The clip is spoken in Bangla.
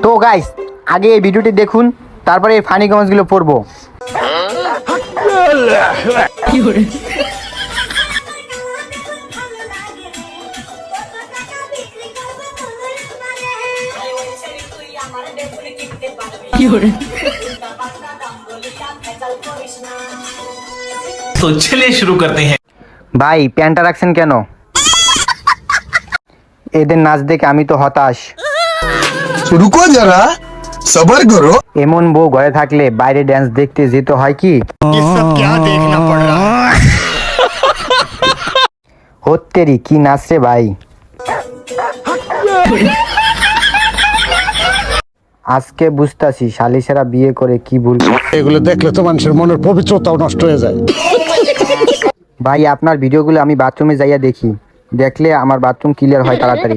তো গাইস, আগে এই ভিডিওটি দেখুন, তারপরে এই ফানি কমেন্টসগুলো পড়বো। तो चलिए शुरू करते हैं। ভাই প্যান্টটা রাখছেন কেন? এদের নাচ দেখে আমি তো হতাশ। रुको जरा सबर करो। এমন বউ ঘরে থাকলে বাইরে ড্যান্স দেখতে যেতে হয় কি? হত্তেরি কি নাচ রে ভাই। আজকে বুঝতাছি শালিশেরা বিয়ে করে কি ভুল। এগুলো দেখলে তো মানুষের মনের পবিত্রতাও নষ্ট হয়ে যায়। ভাই আপনার ভিডিওগুলো আমি বাথরুমে যাইয়া দেখি, দেখলে আমার বাথরুম ক্লিয়ার হয় তাড়াতাড়ি।